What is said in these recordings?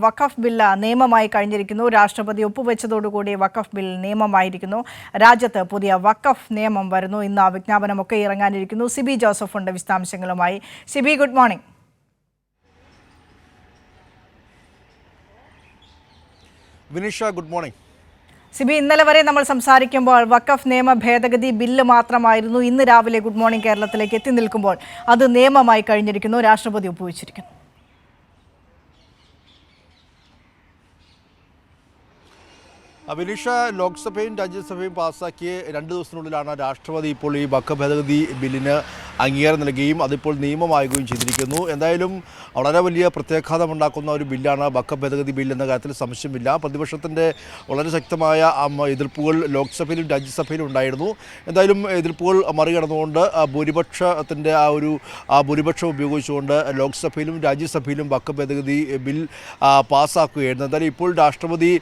വഖഫ് bill നിയമമായി കഴിഞ്ഞിരിക്കുന്നു. രാഷ്ട്രപതി ഒപ്പുവെച്ചതോടുകൂടി വഖഫ് ബിൽ നിയമമായിരിക്കുന്നു. രാജ്യത്ത് പുതിയ വഖഫ് നിയമം വരുന്നു. ഇന്ന് വിജ്ഞാപനമൊക്കെ ഇറങ്ങാനിരിക്കുന്നു. സിബി ജോസഫ് ഉണ്ട് വിശദാംശങ്ങളുമായി. Sibi, good morning. Vinisha, good morning. Sibi, ഇന്നലെ വരെ നമ്മൾ സംസാരിക്കുമ്പോൾ വഖഫ് നിയമ ഭേദഗതി ബില്ല് മാത്രമായിരുന്നു. ഇന്ന് രാവിലെ ഗുഡ് മോർണിംഗ് കേരളത്തിലേക്ക് എത്തി നിൽക്കുമ്പോൾ അത് നിയമമായി കഴിഞ്ഞിരിക്കുന്നു. രാഷ്ട്രപതി ഒപ്പുവെച്ചിരിക്കുന്നു. വിനിഷ, ലോക്സഭയും രാജ്യസഭയും പാസ്സാക്കിയ 2 ദിവസത്തിനുള്ളിലാണ് രാഷ്ട്രപതി ഇപ്പോൾ ഈ വഖഫ് ഭേദഗതി ബില്ലിന് അംഗീകാരം നൽകുകയും അതിപ്പോൾ നിയമമാകുകയും ചെയ്തിരിക്കുന്നു. എന്തായാലും വളരെ വലിയ പ്രത്യാഘാതമുണ്ടാക്കുന്ന ഒരു ബില്ലാണ് വഖഫ് ഭേദഗതി ബിൽ എന്ന കാര്യത്തിൽ സംശയമില്ല. പ്രതിപക്ഷത്തിൻ്റെ വളരെ ശക്തമായ എതിർപ്പുകൾ ലോക്സഭയിലും രാജ്യസഭയിലും ഉണ്ടായിരുന്നു. എന്തായാലും എതിർപ്പുകൾ മറികടന്നുകൊണ്ട് ഭൂരിപക്ഷത്തിൻ്റെ ഭൂരിപക്ഷം ഉപയോഗിച്ചുകൊണ്ട് ലോക്സഭയിലും രാജ്യസഭയിലും വഖഫ് ഭേദഗതി ബിൽ പാസ്സാക്കുകയായിരുന്നു. എന്തായാലും ഇപ്പോൾ രാഷ്ട്രപതി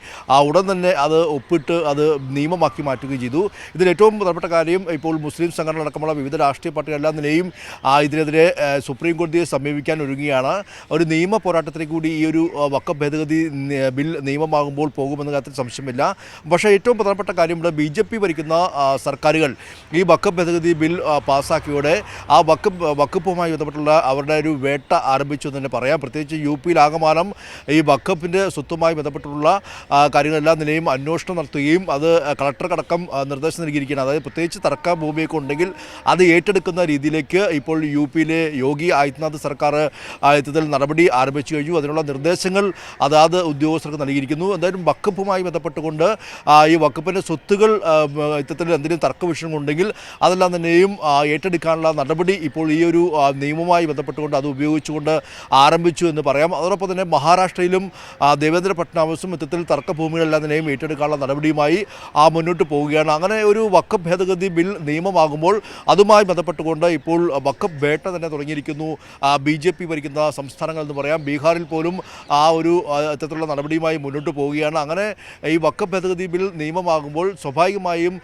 ഉടൻ തന്നെ അത് ഒപ്പിട്ട് അത് നിയമമാക്കി മാറ്റുകയും ചെയ്തു. ഇതിൽ ഏറ്റവും പ്രധാനപ്പെട്ട കാര്യം, ഇപ്പോൾ മുസ്ലിം സംഘടന അടക്കമുള്ള വിവിധ രാഷ്ട്രീയ പാർട്ടികളെല്ലാം നിലയും ഇതിനെതിരെ സുപ്രീം കോടതിയെ സമീപിക്കാൻ ഒരുങ്ങുകയാണ്. ഒരു നിയമ പോരാട്ടത്തിലേക്ക് കൂടി ഈ ഒരു വഖഫ് ഭേദഗതി ബിൽ നിയമമാകുമ്പോൾ പോകുമെന്ന കാര്യത്തിൽ സംശയമില്ല. പക്ഷേ ഏറ്റവും പ്രധാനപ്പെട്ട കാര്യം, ഇവിടെ BJP ഭരിക്കുന്ന സർക്കാരുകൾ ഈ വഖഫ് ഭേദഗതി ബിൽ പാസ്സാക്കിയോടെ ആ വഖഫുമായി ബന്ധപ്പെട്ടുള്ള അവരുടെ ഒരു വേട്ട ആരംഭിച്ചു എന്ന് തന്നെ പറയാം. പ്രത്യേകിച്ച് UP-യിൽ ആകമാനം ഈ വഖഫിൻ്റെ സ്വത്തുമായി ബന്ധപ്പെട്ടുള്ള കാര്യങ്ങളെല്ലാം നിലയും അന്വേഷണം നടത്തുകയും അത് കളക്ടർക്കടക്കം നിർദ്ദേശം നൽകിയിരിക്കുകയാണ്. അതായത് പ്രത്യേകിച്ച് തർക്ക ഭൂമിയൊക്കെ ഉണ്ടെങ്കിൽ അത് ഏറ്റെടുക്കുന്ന രീതിയിലേക്ക് ഇപ്പോൾ UP-യിലെ യോഗി ആദിത്യനാഥ് സർക്കാർ ഇത്തരത്തിൽ നടപടി ആരംഭിച്ചു കഴിഞ്ഞു. അതിനുള്ള നിർദ്ദേശങ്ങൾ അതാത് ഉദ്യോഗസ്ഥർക്ക് നൽകിയിരിക്കുന്നു. എന്തായാലും വഖഫുമായി ബന്ധപ്പെട്ടുകൊണ്ട് ഈ വഖഫിൻ്റെ സ്വത്തുകൾ ഇത്തരത്തിൽ എന്തെങ്കിലും തർക്ക വിഷയങ്ങളുണ്ടെങ്കിൽ അതെല്ലാം തന്നെയും ഏറ്റെടുക്കാനുള്ള നടപടി ഇപ്പോൾ ഈ ഒരു നിയമവുമായി ബന്ധപ്പെട്ടുകൊണ്ട് അത് ഉപയോഗിച്ചുകൊണ്ട് ആരംഭിച്ചു എന്ന് പറയാം. അതോടൊപ്പം തന്നെ മഹാരാഷ്ട്രയിലും ദേവേന്ദ്ര ഫട്നാവിസും ഇത്തരത്തിൽ തർക്കഭൂമികളെല്ലാം തന്നെയും ഏറ്റെടുക്കാനുള്ള നടപടിയുമായി മുന്നോട്ട് പോവുകയാണ്. അങ്ങനെ ഒരു വഖഫ് ഭേദഗതി ബിൽ നിയമമാകുമ്പോൾ അതുമായി ബന്ധപ്പെട്ടുകൊണ്ട് ഇപ്പോൾ വഖഫ് വേട്ട തന്നെ തുടങ്ങിയിരിക്കുന്നു BJP ഭരിക്കുന്ന സംസ്ഥാനങ്ങൾ എന്ന് പറയാം. ബീഹാറിൽ പോലും ഒരു ഇത്തരത്തിലുള്ള നടപടിയുമായി മുന്നോട്ട് പോവുകയാണ്. അങ്ങനെ ഈ വഖഫ് ഭേദഗതി ബിൽ നിയമമാകുമ്പോൾ സ്വാഭാവികമായും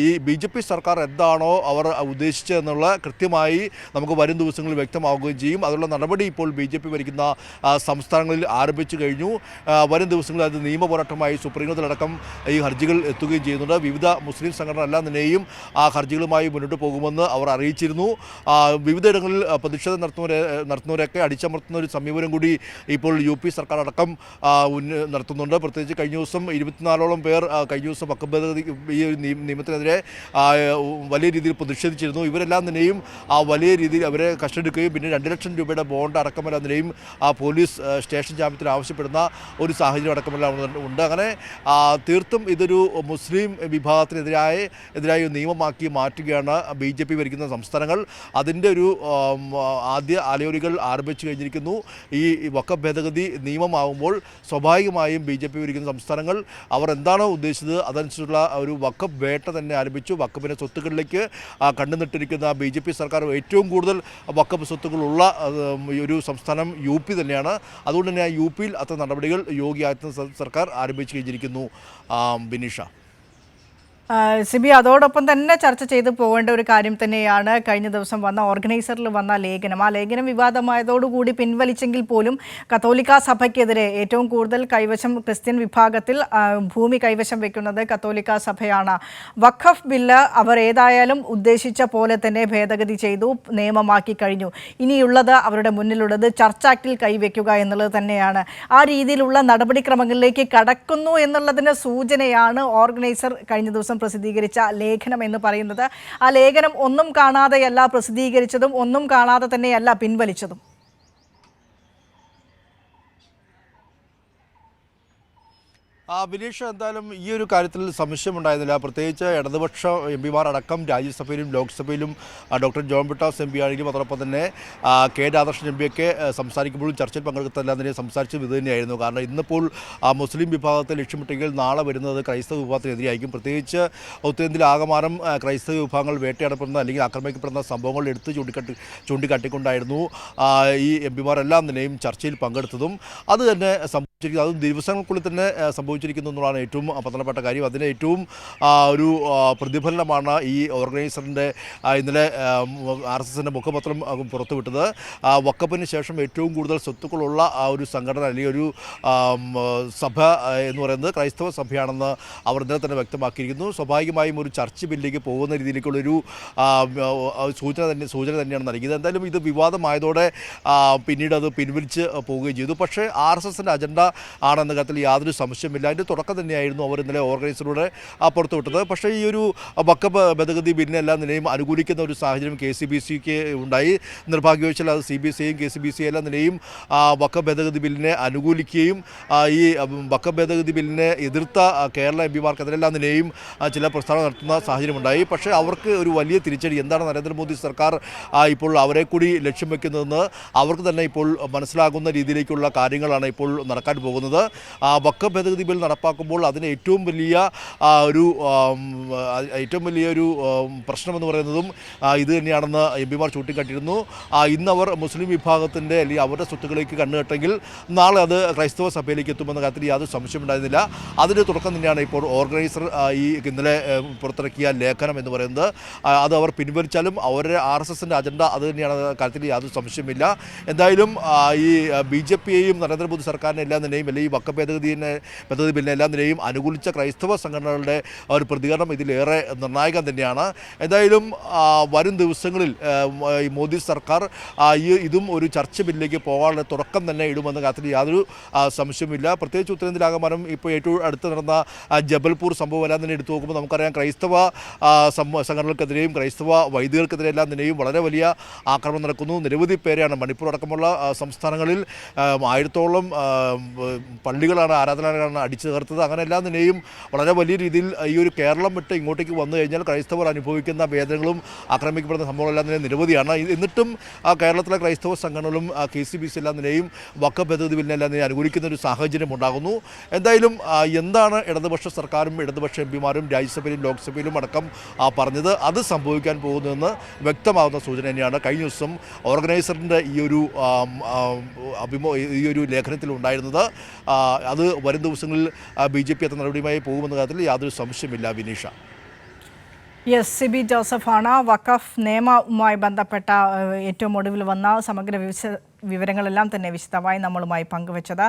ഈ BJP സർക്കാർ എന്താണോ അവർ ഉദ്ദേശിച്ചതെന്നുള്ള കൃത്യമായി നമുക്ക് വരും ദിവസങ്ങളിൽ വ്യക്തമാവുകയും ചെയ്യും. അതിനുള്ള നടപടി ഇപ്പോൾ BJP ഭരിക്കുന്ന സംസ്ഥാനങ്ങളിൽ ആരംഭിച്ചു കഴിഞ്ഞു. വരും ദിവസങ്ങളിൽ അത് നിയമ പോരാട്ടമായി സുപ്രീം കോടതിയിലടക്കം ഈ ഹർജികൾ എത്തുകയും ചെയ്യുന്നുണ്ട്. വിവിധ മുസ്ലിം സംഘടന എല്ലാം തന്നെയും ആ ഹർജികളുമായി മുന്നോട്ട് പോകുമെന്ന് അവർ അറിയിച്ചിരുന്നു. വിവിധയിടങ്ങളിൽ പ്രതിഷേധം നടത്തുന്നവരൊക്കെ അടിച്ചമർത്തുന്ന ഒരു സമീപനം കൂടി ഇപ്പോൾ UP സർക്കാർ അടക്കം നടത്തുന്നുണ്ട്. പ്രത്യേകിച്ച് കഴിഞ്ഞ ദിവസം 24ഓളം പേർ കഴിഞ്ഞ ദിവസം വഖഫ് ഭേദഗതി ഈ ഒരു നിയമത്തിനെതിരെ വലിയ രീതിയിൽ പ്രതിഷേധിച്ചിരുന്നു. ഇവരെല്ലാം തന്നെയും വലിയ രീതിയിൽ അവരെ കസ്റ്റഡിയെടുക്കുകയും പിന്നെ 2 ലക്ഷം രൂപയുടെ ബോണ്ട് അടക്കമെല്ലാം തന്നെയും പോലീസ് സ്റ്റേഷൻ ജാമ്യത്തിന് ആവശ്യപ്പെടുന്ന ഒരു സാഹചര്യം അടക്കമെല്ലാം ഉണ്ട്. അങ്ങനെ തീർത്തും ഇതൊരു മുസ്ലിം വിഭാഗത്തിനെതിരായി നിയമമാക്കി മാറ്റുകയാണ് BJP ഭരിക്കുന്ന സംസ്ഥാനങ്ങൾ. അതിൻ്റെ ഒരു ആദ്യ അലയൊലികൾ ആരംഭിച്ചു കഴിഞ്ഞിരിക്കുന്നു. ഈ വഖഫ് ഭേദഗതി നിയമമാകുമ്പോൾ സ്വാഭാവികമായും BJP ഭരിക്കുന്ന സംസ്ഥാനങ്ങൾ അവർ എന്താണോ ഉദ്ദേശിച്ചത് അതനുസരിച്ചുള്ള ഒരു വഖഫ് വേട്ട തന്നെ ആരംഭിച്ചു. വഖഫിൻ്റെ സ്വത്തുക്കളിലേക്ക് കണ്ടുനിട്ടിരിക്കുന്ന BJP സർക്കാർ ഏറ്റവും കൂടുതൽ വഖഫ് സ്വത്തുക്കളുള്ള ഒരു സംസ്ഥാനം UP തന്നെയാണ്. അതുകൊണ്ട് തന്നെ UP-യിൽ അത്തരം നടപടികൾ യോഗി ആദിത്യനാഥ് സർക്കാർ ആരംഭിച്ചു കഴിഞ്ഞിരിക്കുന്നു. ബിനിഷ, സിബി, അതോടൊപ്പം തന്നെ ചർച്ച ചെയ്ത് പോകേണ്ട ഒരു കാര്യം തന്നെയാണ് കഴിഞ്ഞ ദിവസം വന്ന ഓർഗനൈസറിൽ വന്ന ലേഖനം. ആ ലേഖനം വിവാദമായതോടുകൂടി പിൻവലിച്ചെങ്കിൽ പോലും കത്തോലിക്ക സഭയ്ക്കെതിരെ ഏറ്റവും കൂടുതൽ കൈവശം ക്രിസ്ത്യൻ വിഭാഗത്തിൽ ഭൂമി കൈവശം വെക്കുന്നത് കത്തോലിക്ക സഭയാണ്. വഖഫ് ബില്ല് അവർ ഏതായാലും ഉദ്ദേശിച്ച പോലെ തന്നെ ഭേദഗതി ചെയ്തു, നിയമമാക്കി കഴിഞ്ഞു. ഇനിയുള്ളത് അവരുടെ മുന്നിലുള്ളത് ചർച്ച് ആക്ടിൽ കൈവയ്ക്കുക എന്നുള്ളത് തന്നെയാണ്. ആ രീതിയിലുള്ള നടപടിക്രമങ്ങളിലേക്ക് കടക്കുന്നു എന്നുള്ളതിന് സൂചനയാണ് ഓർഗനൈസർ കഴിഞ്ഞ ദിവസം പ്രസിദ്ധീകരിച്ച ലേഖനം എന്ന് പറയുന്നത്. ആ ലേഖനം ഒന്നും കാണാതെയല്ല പ്രസിദ്ധീകരിച്ചതും ഒന്നും കാണാതെ തന്നെയല്ല പിൻവലിച്ചതും. ബിനീഷ്, എന്തായാലും ഈ ഒരു കാര്യത്തിൽ സംശയമുണ്ടായിരുന്നില്ല. പ്രത്യേകിച്ച് ഇടതുപക്ഷ MP-മാർ അടക്കം രാജ്യസഭയിലും ലോക്സഭയിലും ഡോക്ടർ ജോൺ ബ്രിട്ടാസ് MP ആണെങ്കിലും അതോടൊപ്പം തന്നെ K രാധാകൃഷ്ണൻ MP-യൊക്കെ സംസാരിക്കുമ്പോഴും ചർച്ചയിൽ പങ്കെടുത്തെല്ലാം തന്നെ സംസാരിച്ചത് ഇത് തന്നെയായിരുന്നു. കാരണം ഇന്നിപ്പോൾ മുസ്ലിം വിഭാഗത്തെ ലക്ഷ്യമിട്ടെങ്കിൽ നാളെ വരുന്നത് ക്രൈസ്തവ വിഭാഗത്തിനെതിരായിരിക്കും. പ്രത്യേകിച്ച് ഉത്തരേന്ത്യയിൽ ആകമാനം ക്രൈസ്തവ വിഭാഗങ്ങൾ വേട്ടയാടപ്പെടുന്ന അല്ലെങ്കിൽ ആക്രമിക്കപ്പെടുന്ന സംഭവങ്ങൾ എടുത്ത് ചൂണ്ടിക്കാട്ടിക്കൊണ്ടായിരുന്നു ഈ MP-മാരെല്ലാം തന്നെയും ചർച്ചയിൽ പങ്കെടുത്തതും അത് തന്നെ സംഭവിച്ചിരിക്കുന്നത്. അതും ദിവസങ്ങൾക്കുള്ളിൽ തന്നെ സംഭവിച്ചു. സംഭവിച്ചിരിക്കുന്നു എന്നുള്ളതാണ് ഏറ്റവും പ്രധാനപ്പെട്ട കാര്യം. അതിന് ഏറ്റവും ഒരു പ്രതിഫലനമാണ് ഈ ഓർഗനൈസറിൻ്റെ ഇന്നലെ RSSൻ്റെ മുഖപത്രം പുറത്തുവിട്ടത്. വഖഫിന് ശേഷം ഏറ്റവും കൂടുതൽ സ്വത്തുക്കളുള്ള ഒരു സംഘടന അല്ലെങ്കിൽ ഒരു സഭ എന്ന് പറയുന്നത് ക്രൈസ്തവ സഭയാണെന്ന് അവർ ഇന്നലെ തന്നെ വ്യക്തമാക്കിയിരിക്കുന്നു. സ്വാഭാവികമായും ഒരു ചർച്ച് ബില്ലിലേക്ക് പോകുന്ന രീതിയിലേക്കുള്ളൊരു സൂചന തന്നെയാണ് നൽകിയത്. എന്തായാലും ഇത് വിവാദമായതോടെ പിന്നീട് അത് പിൻവലിച്ച് പോവുകയും ചെയ്തു. പക്ഷേ RSSൻ്റെ അജണ്ട ആണെന്ന കാര്യത്തിൽ യാതൊരു സംശയമില്ല. അതിൻ്റെ തുടക്കം തന്നെയായിരുന്നു അവർ ഇന്നലെ ഓർഗനൈസറിലൂടെ പുറത്തുവിട്ടത്. പക്ഷേ ഈ ഒരു വഖഫ് ഭേദഗതി ബില്ലിനെ എല്ലാ നിലയും അനുകൂലിക്കുന്ന ഒരു സാഹചര്യം KCBCക്ക് ഉണ്ടായി. നിർഭാഗ്യവശാൽ അത് CBCയും KCBC എല്ലാ നിലയും വഖഫ് ഭേദഗതി ബില്ലിനെ അനുകൂലിക്കുകയും ഈ വഖഫ് ഭേദഗതി ബില്ലിനെ എതിർത്ത കേരള MPമാർക്കെതിരെല്ലാം നിലയും ചില പ്രസ്താവന നടത്തുന്ന സാഹചര്യമുണ്ടായി. പക്ഷേ അവർക്ക് ഒരു വലിയ തിരിച്ചടി. എന്താണ് നരേന്ദ്രമോദി സർക്കാർ ഇപ്പോൾ അവരെ കൂടി ലക്ഷ്യം വെക്കുന്നതെന്ന് അവർക്ക് തന്നെ ഇപ്പോൾ മനസ്സിലാകുന്ന രീതിയിലേക്കുള്ള കാര്യങ്ങളാണ് ഇപ്പോൾ നടക്കാൻ പോകുന്നത്. വഖഫ് ഭേദഗതി ബിൽ നടപ്പാക്കുമ്പോൾ അതിന് ഏറ്റവും വലിയൊരു പ്രശ്നമെന്ന് പറയുന്നതും ഇത് തന്നെയാണെന്ന് MPമാർ ചൂണ്ടിക്കാട്ടിയിരുന്നു. ഇന്നവർ മുസ്ലിം വിഭാഗത്തിൻ്റെ അല്ലെങ്കിൽ അവരുടെ സ്വത്തുക്കളിലേക്ക് കണ്ണുകെട്ടെങ്കിൽ നാളെ അത് ക്രൈസ്തവ സഭയിലേക്ക് എത്തുമെന്ന കാര്യത്തിൽ യാതൊരു സംശയമുണ്ടായിരുന്നില്ല. അതിൻ്റെ തുടക്കം തന്നെയാണ് ഇപ്പോൾ ഓർഗനൈസർ ഈ ഇന്നലെ പുറത്തിറക്കിയ ലേഖനം എന്ന് പറയുന്നത്. അത് അവർ പിൻവലിച്ചാലും അവരുടെ RSSൻ്റെ അജണ്ട അത് തന്നെയാണ് കാര്യത്തിൽ യാതൊരു സംശയമില്ല. എന്തായാലും ഈ BJPയെയും നരേന്ദ്രമോദി സർക്കാരിനെ എല്ലാ നിലയും അല്ലെങ്കിൽ ഈ വഖഫ് ഭേദഗതി ബില്ലിനെ എല്ലാ നിലയും അനുകൂലിച്ച ക്രൈസ്തവ സംഘടനകളുടെ ഒരു പ്രതികരണം ഇതിലേറെ നിർണായകം തന്നെയാണ്. എന്തായാലും വരും ദിവസങ്ങളിൽ ഈ മോദി സർക്കാർ ഇതും ഒരു ചർച്ച ബില്ലിലേക്ക് പോകാനുള്ള തുടക്കം തന്നെ ഇടുമെന്ന കാര്യത്തിൽ യാതൊരു സംശയമില്ല. പ്രത്യേകിച്ച് ഉത്തരേന്ത്യയിലാകമാനം ഇപ്പോൾ ഏറ്റവും അടുത്ത് നടന്ന ജബൽപൂർ സംഭവം എല്ലാം തന്നെ എടുത്തു നോക്കുമ്പോൾ നമുക്കറിയാം ക്രൈസ്തവ സംഘടനകൾക്കെതിരെയും ക്രൈസ്തവ വൈദികർക്കെതിരെ എല്ലാം നിലയും വളരെ വലിയ ആക്രമണം നടക്കുന്നു. നിരവധി പേരെയാണ് മണിപ്പൂർ അടക്കമുള്ള സംസ്ഥാനങ്ങളിൽ 1000-ഓളം പള്ളികളാണ് ആരാധനാലയങ്ങളാണ് അടിച്ചു തകർത്തത്. അങ്ങനെ എല്ലാം നിലയും വളരെ വലിയ രീതിയിൽ ഈ ഒരു കേരളം വിട്ട് ഇങ്ങോട്ടേക്ക് വന്നു കഴിഞ്ഞാൽ ക്രൈസ്തവർ അനുഭവിക്കുന്ന വേദനകളും ആക്രമിക്കപ്പെടുന്ന സംഭവങ്ങളെല്ലാം തന്നെ നിരവധിയാണ്. എന്നിട്ടും കേരളത്തിലെ ക്രൈസ്തവ സംഘടനകളും KCBC എല്ലാം നിലയും വഖഫ് ഭേദഗതി ബില്ലിനെല്ലാം നിലയും അനുകൂലിക്കുന്ന ഒരു സാഹചര്യം ഉണ്ടാകുന്നു. എന്തായാലും എന്താണ് ഇടതുപക്ഷ സർക്കാരും ഇടതുപക്ഷ MPമാരും രാജ്യസഭയിലും ലോക്സഭയിലും അടക്കം പറഞ്ഞത് അത് സംഭവിക്കാൻ പോകുന്നതെന്ന് വ്യക്തമാകുന്ന സൂചന തന്നെയാണ് കഴിഞ്ഞ ദിവസം ഓർഗനൈസറിൻ്റെ ഈ ഒരു ലേഖനത്തിൽ ഉണ്ടായിരുന്നത്. അത് വരും ദിവസങ്ങളിൽ BJP എന്ന നടപടിയുമായി പോകുമെന്ന കാര്യത്തിൽ യാതൊരു സംശയമില്ല. വിനീഷ. യെസ്, സിബി ജോസഫാണ് വഖഫ് നിയമവുമായി ബന്ധപ്പെട്ട ഏറ്റവും ഒടുവിൽ വന്ന സമഗ്ര വിവരങ്ങളെല്ലാം തന്നെ വിശദമായി നമ്മളുമായി പങ്കുവച്ചത്.